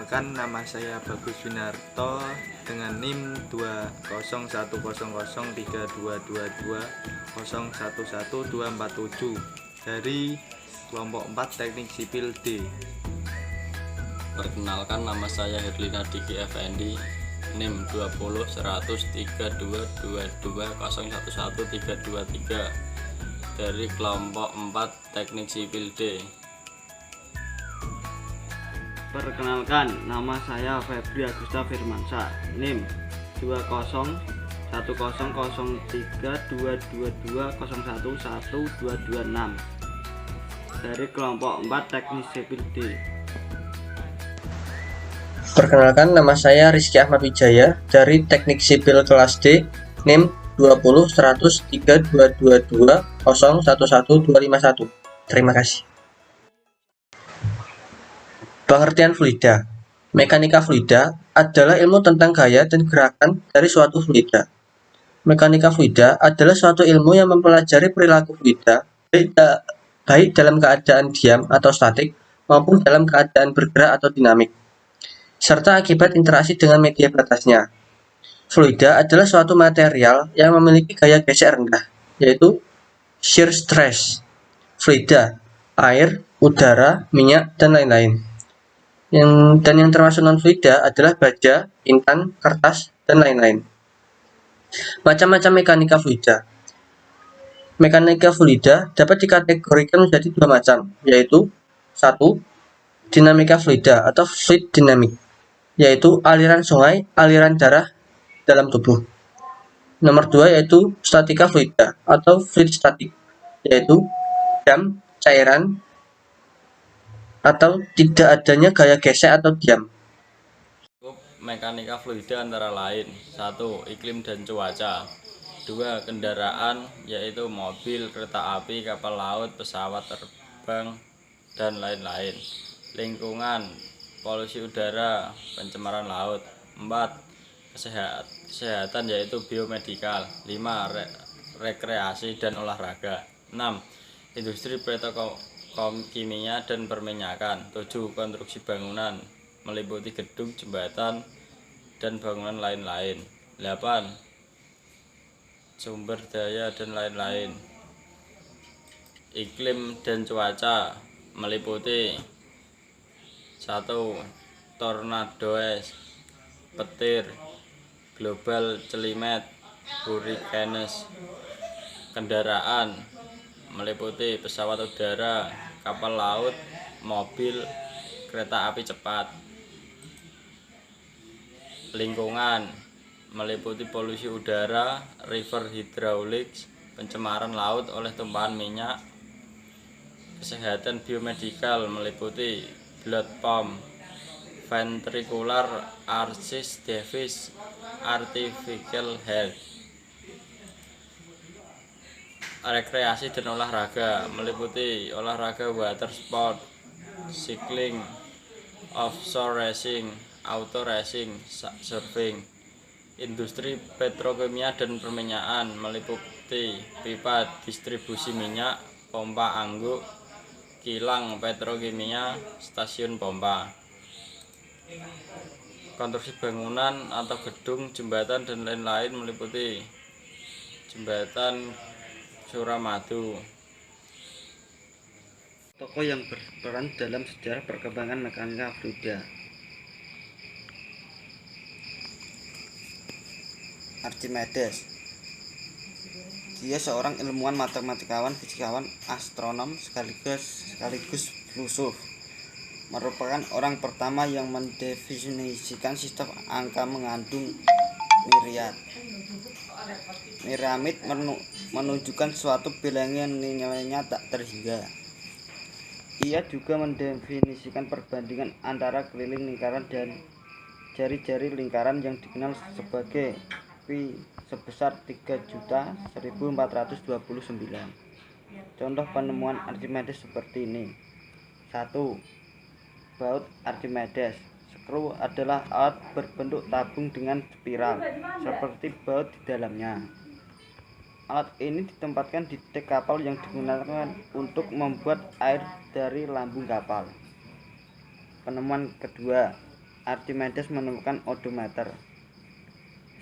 Perkenalkan, nama saya Bagus Winarto dengan NIM 201032220111247 dari kelompok 4 Teknik Sipil D. Perkenalkan, nama saya Herlina Diki Effendi, NIM 20 1032220111323 dari kelompok 4 Teknik Sipil D. Perkenalkan, nama saya Febri Agusta Firmansyah, NIM 201032220111226 dari kelompok 4 Teknik Sipil D. Perkenalkan, nama saya Rizky Ahmad Wijaya dari Teknik Sipil kelas D, NIM 201032220111251. Terima kasih. Pengertian fluida. Mekanika fluida adalah ilmu tentang gaya dan gerakan dari suatu fluida. Mekanika fluida adalah suatu ilmu yang mempelajari perilaku fluida, baik dalam keadaan diam atau statik maupun dalam keadaan bergerak atau dinamik, serta akibat interaksi dengan media batasnya. Fluida adalah suatu material yang memiliki gaya gesek rendah, yaitu shear stress. Fluida, air, udara, minyak, dan lain-lain. Yang termasuk non-fluida adalah baja, intan, kertas, dan lain-lain. Macam-macam mekanika fluida. Mekanika fluida dapat dikategorikan menjadi dua macam, yaitu 1. Dinamika fluida atau fluid dynamic, yaitu aliran sungai, aliran darah dalam tubuh. Nomor 2 yaitu statika fluida atau fluid static, yaitu diam, cairan, atau tidak adanya gaya gesek atau diam. Mekanika fluida antara lain: 1. Iklim dan cuaca. 2. Kendaraan, yaitu mobil, kereta api, kapal laut, pesawat terbang, dan lain-lain. Lingkungan, polusi udara, pencemaran laut. 4. Kesehatan, yaitu biomedikal. 5. Rekreasi dan olahraga. 6. Industri kimia dan perminyakan. 7. Konstruksi bangunan, meliputi gedung, jembatan, dan bangunan lain-lain. 8. Sumber daya dan lain-lain. Iklim dan cuaca meliputi 1. Tornadoes, petir, global climate, hurricanes. Kendaraan meliputi pesawat udara, kapal laut, mobil, kereta api cepat. Lingkungan meliputi polusi udara, river hydraulics, pencemaran laut oleh tumpahan minyak. Kesehatan biomedikal meliputi blood pump, ventricular arrest device, artificial heart. Rekreasi dan olahraga meliputi olahraga water sport, cycling, offshore racing, auto racing, surfing. Industri petrokimia dan perminyakan meliputi pipa distribusi minyak, pompa angguk, kilang petrokimia, stasiun pompa. Konstruksi bangunan atau gedung, jembatan, dan lain-lain meliputi jembatan Suramadu. Tokoh yang berperan dalam sejarah perkembangan mekanika fluida. Archimedes. Dia seorang ilmuwan, matematikawan, fisikawan, astronom, sekaligus filsuf. Merupakan orang pertama yang mendefinisikan sistem angka mengandung myriad. Piramid menunjukkan suatu bilangan nilainya tak terhingga. Ia juga mendefinisikan perbandingan antara keliling lingkaran dan jari-jari lingkaran yang dikenal sebagai pi sebesar 3.1429. Contoh penemuan Archimedes seperti ini. 1. Baut Archimedes. Skru adalah alat berbentuk tabung dengan spiral, seperti baut di dalamnya. Alat ini ditempatkan di dek kapal yang digunakan untuk membuat air dari lambung kapal. Penemuan kedua, Archimedes menemukan odometer,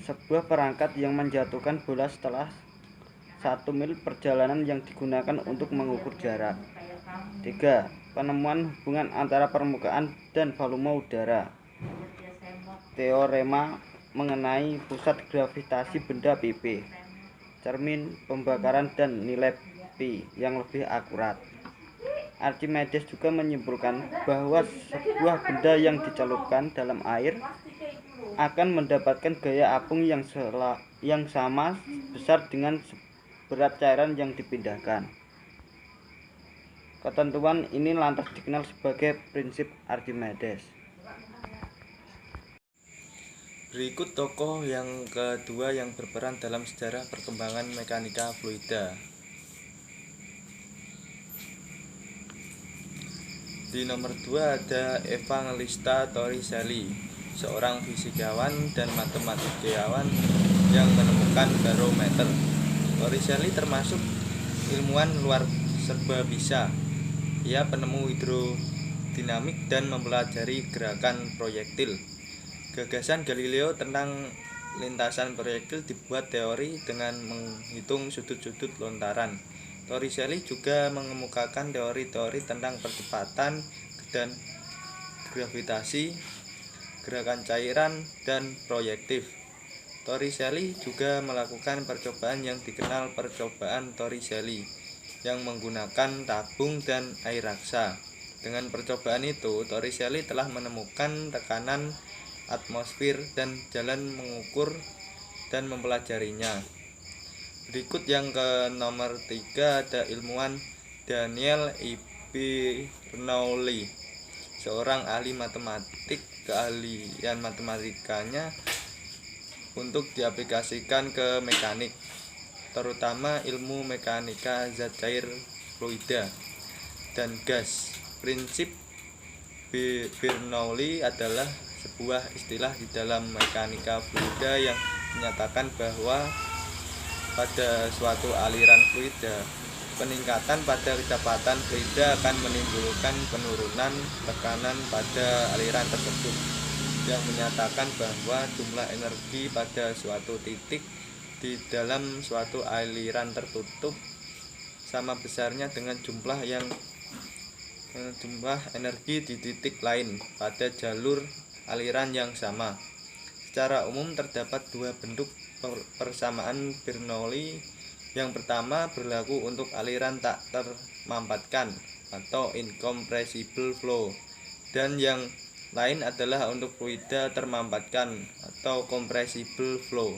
sebuah perangkat yang menjatuhkan bola setelah 1 mil perjalanan yang digunakan untuk mengukur jarak. 3. Penemuan hubungan antara permukaan dan volume udara. Teorema mengenai pusat gravitasi benda pp, cermin, pembakaran, dan nilai pi yang lebih akurat. Archimedes juga menyimpulkan bahwa sebuah benda yang dicelupkan dalam air akan mendapatkan gaya apung yang sama besar dengan berat cairan yang dipindahkan. Ketentuan ini lantas dikenal sebagai prinsip Archimedes. Berikut tokoh yang kedua yang berperan dalam sejarah perkembangan mekanika fluida. Di nomor 2 ada Evangelista Torricelli, seorang fisikawan dan matematikawan yang menemukan barometer. Torricelli termasuk ilmuwan luar serba bisa. Ia penemu hidrodinamik dan mempelajari gerakan proyektil. Gagasan Galileo tentang lintasan proyektil dibuat teori dengan menghitung sudut-sudut lontaran. Torricelli juga mengemukakan teori-teori tentang percepatan dan gravitasi, gerakan cairan, dan proyektif. Torricelli juga melakukan percobaan yang dikenal percobaan Torricelli yang menggunakan tabung dan air raksa. Dengan percobaan itu, Torricelli telah menemukan tekanan atmosfer dan jalan mengukur dan mempelajarinya. Berikut yang ke nomor 3 ada ilmuwan Daniel I. Bernoulli, seorang ahli matematik. Keahlian matematikanya untuk diaplikasikan ke mekanik, terutama ilmu mekanika zat cair, fluida, dan gas. Prinsip Bernoulli adalah sebuah istilah di dalam mekanika fluida yang menyatakan bahwa pada suatu aliran fluida, peningkatan pada kecepatan fluida akan menimbulkan penurunan tekanan pada aliran tersebut, yang menyatakan bahwa jumlah energi pada suatu titik di dalam suatu aliran tertutup sama besarnya dengan jumlah energi di titik lain pada jalur aliran yang sama. Secara umum terdapat dua bentuk persamaan Bernoulli. Yang pertama berlaku untuk aliran tak termampatkan atau incompressible flow, dan yang lain adalah untuk fluida termampatkan atau compressible flow.